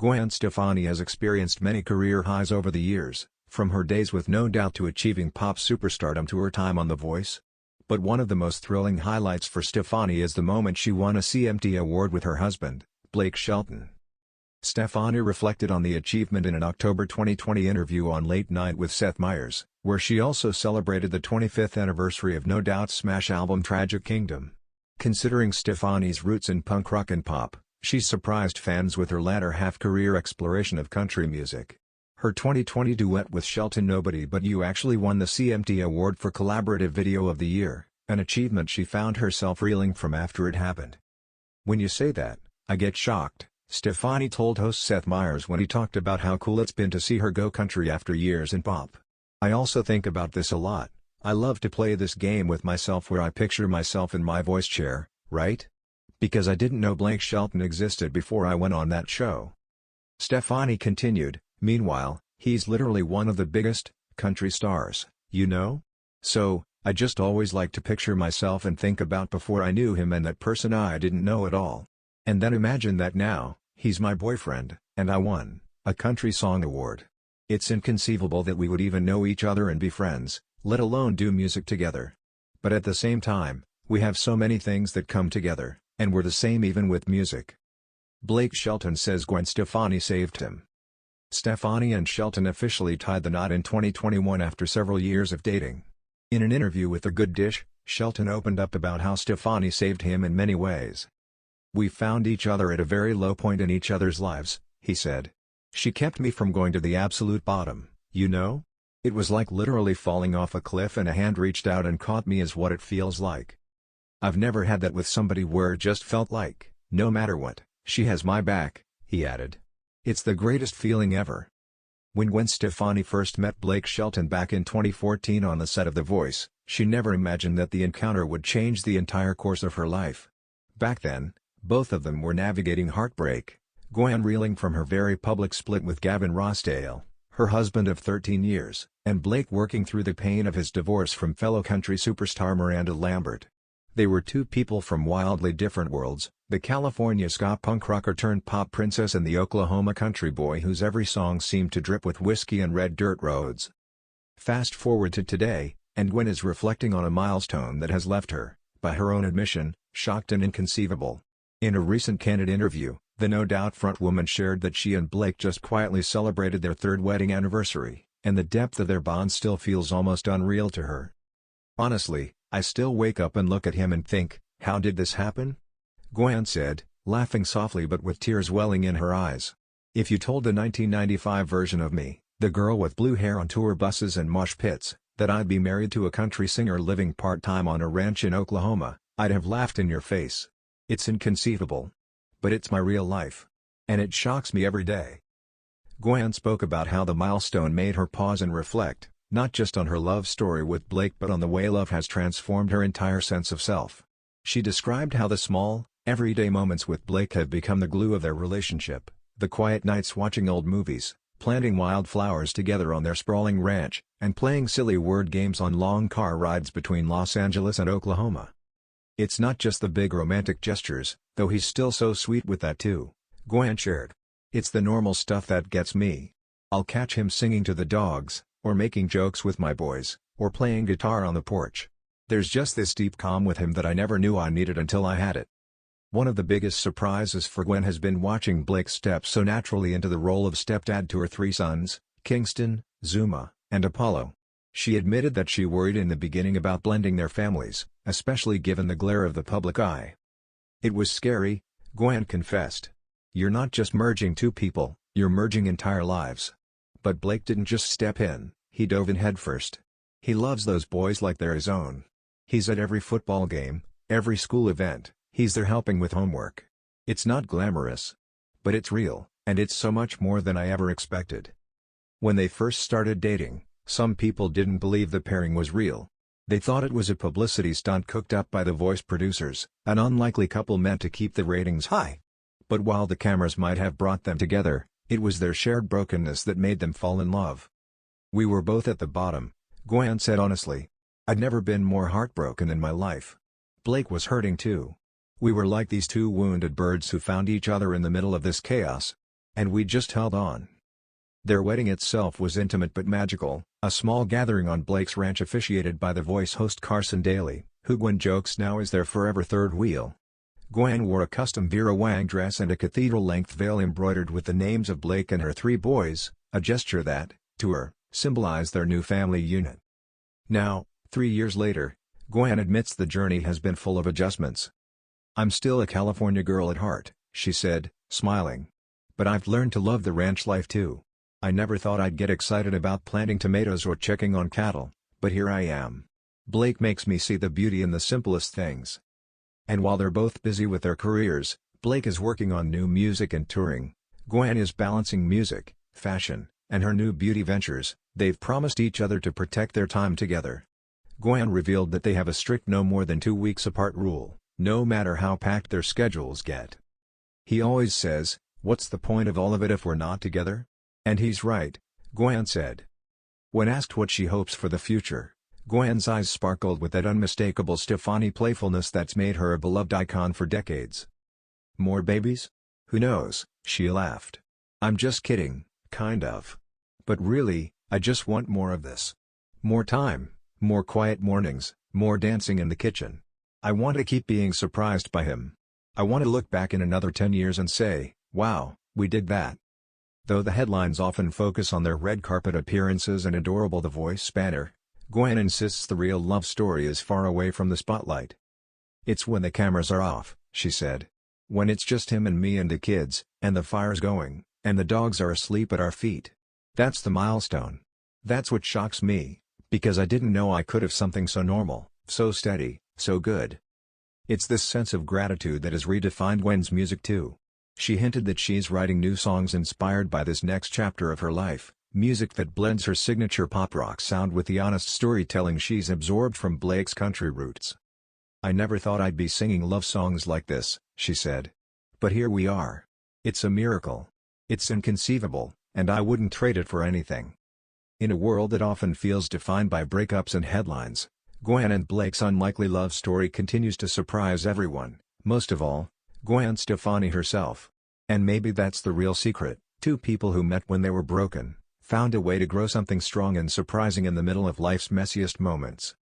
Gwen Stefani has experienced many career highs over the years, from her days with No Doubt to achieving pop superstardom to her time on The Voice. But one of the most thrilling highlights for Stefani is the moment she won a CMT award with her husband, Blake Shelton. Stefani reflected on the achievement in an October 2020 interview on Late Night with Seth Meyers, where she also celebrated the 25th anniversary of No Doubt's smash album Tragic Kingdom. Considering Stefani's roots in punk rock and pop, she's surprised fans with her latter half-career exploration of country music. Her 2020 duet with Shelton Nobody But You actually won the CMT Award for Collaborative Video of the Year, an achievement she found herself reeling from after it happened. "When you say that, I get shocked," Stefani told host Seth Meyers when he talked about how cool it's been to see her go country after years in pop. "I also think about this a lot. I love to play this game with myself where I picture myself in my voice chair, right? Because I didn't know Blake Shelton existed before I went on that show." Stefani continued, "Meanwhile, he's literally one of the biggest country stars, you know? So, I just always like to picture myself and think about before I knew him and that person I didn't know at all. And then imagine that now, he's my boyfriend, and I won a country song award. It's inconceivable that we would even know each other and be friends, let alone do music together. But at the same time, we have so many things that come together, and we're the same even with music." Blake Shelton says Gwen Stefani saved him. Stefani and Shelton officially tied the knot in 2021 after several years of dating. In an interview with The Good Dish, Shelton opened up about how Stefani saved him in many ways. "We found each other at a very low point in each other's lives," he said. "She kept me from going to the absolute bottom, you know? It was like literally falling off a cliff and a hand reached out and caught me is what it feels like. I've never had that with somebody where it just felt like, no matter what, she has my back," he added. "It's the greatest feeling ever." When Gwen Stefani first met Blake Shelton back in 2014 on the set of The Voice, she never imagined that the encounter would change the entire course of her life. Back then, both of them were navigating heartbreak, Gwen reeling from her very public split with Gavin Rossdale, her husband of 13 years, and Blake working through the pain of his divorce from fellow country superstar Miranda Lambert. They were two people from wildly different worlds, the California ska punk rocker turned pop princess and the Oklahoma country boy whose every song seemed to drip with whiskey and red dirt roads. Fast forward to today, and Gwen is reflecting on a milestone that has left her, by her own admission, shocked and inconceivable. In a recent candid interview, the No Doubt frontwoman shared that she and Blake just quietly celebrated their third wedding anniversary, and the depth of their bond still feels almost unreal to her. "Honestly, I still wake up and look at him and think, how did this happen?" Gwen said, laughing softly but with tears welling in her eyes. "If you told the 1995 version of me, the girl with blue hair on tour buses and mosh pits, that I'd be married to a country singer living part-time on a ranch in Oklahoma, I'd have laughed in your face. It's inconceivable. But it's my real life. And it shocks me every day." Gwen spoke about how the milestone made her pause and reflect, not just on her love story with Blake but on the way love has transformed her entire sense of self. She described how the small, everyday moments with Blake have become the glue of their relationship, the quiet nights watching old movies, planting wildflowers together on their sprawling ranch, and playing silly word games on long car rides between Los Angeles and Oklahoma. "It's not just the big romantic gestures, though he's still so sweet with that too," Gwen shared. "It's the normal stuff that gets me. I'll catch him singing to the dogs, or making jokes with my boys, or playing guitar on the porch. There's just this deep calm with him that I never knew I needed until I had it." One of the biggest surprises for Gwen has been watching Blake step so naturally into the role of stepdad to her three sons, Kingston, Zuma, and Apollo. She admitted that she worried in the beginning about blending their families, especially given the glare of the public eye. "It was scary," Gwen confessed. "You're not just merging two people, you're merging entire lives." But Blake didn't just step in, he dove in headfirst. He loves those boys like they're his own. He's at every football game, every school event, he's there helping with homework. It's not glamorous. But it's real, and it's so much more than I ever expected. When they first started dating, some people didn't believe the pairing was real. They thought it was a publicity stunt cooked up by The Voice producers, an unlikely couple meant to keep the ratings high. But while the cameras might have brought them together, it was their shared brokenness that made them fall in love. "We were both at the bottom," Gwen said honestly. "I'd never been more heartbroken in my life. Blake was hurting too. We were like these two wounded birds who found each other in the middle of this chaos. And we just held on. Their wedding itself was intimate but magical, a small gathering on Blake's ranch officiated by The Voice host Carson Daly, who Gwen jokes now is their forever third wheel. Gwen wore a custom Vera Wang dress and a cathedral-length veil embroidered with the names of Blake and her 3 boys, a gesture that, to her, symbolized their new family unit. Now, 3 years later, Gwen admits the journey has been full of adjustments. "I'm still a California girl at heart," she said, smiling. "But I've learned to love the ranch life too. I never thought I'd get excited about planting tomatoes or checking on cattle, but here I am. Blake makes me see the beauty in the simplest things." And while they're both busy with their careers, Blake is working on new music and touring. Gwen is balancing music, fashion, and her new beauty ventures. They've promised each other to protect their time together. Gwen revealed that they have a strict no more than 2 weeks apart rule, no matter how packed their schedules get. "He always says, 'What's the point of all of it if we're not together?' And he's right," Gwen said. When asked what she hopes for the future, Gwen's eyes sparkled with that unmistakable Stefani playfulness that's made her a beloved icon for decades. "More babies? Who knows?" she laughed. "I'm just kidding, kind of. But really, I just want more of this. More time, more quiet mornings, more dancing in the kitchen. I want to keep being surprised by him. I want to look back in another 10 years and say, wow, we did that." Though the headlines often focus on their red carpet appearances and adorable The Voice banner, Gwen insists the real love story is far away from the spotlight. "It's when the cameras are off," she said. "When it's just him and me and the kids, and the fire's going, and the dogs are asleep at our feet. That's the milestone. That's what shocks me, because I didn't know I could have something so normal, so steady, so good." It's this sense of gratitude that has redefined Gwen's music too. She hinted that she's writing new songs inspired by this next chapter of her life, music that blends her signature pop rock sound with the honest storytelling she's absorbed from Blake's country roots. "I never thought I'd be singing love songs like this," she said. "But here we are. It's a miracle. It's inconceivable, and I wouldn't trade it for anything." In a world that often feels defined by breakups and headlines, Gwen and Blake's unlikely love story continues to surprise everyone, most of all, Gwen Stefani herself. And maybe that's the real secret: 2 people who met when they were broken, found a way to grow something strong and surprising in the middle of life's messiest moments.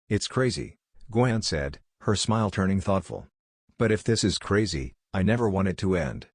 "It's crazy," Gwen said, her smile turning thoughtful. "But if this is crazy, I never want it to end."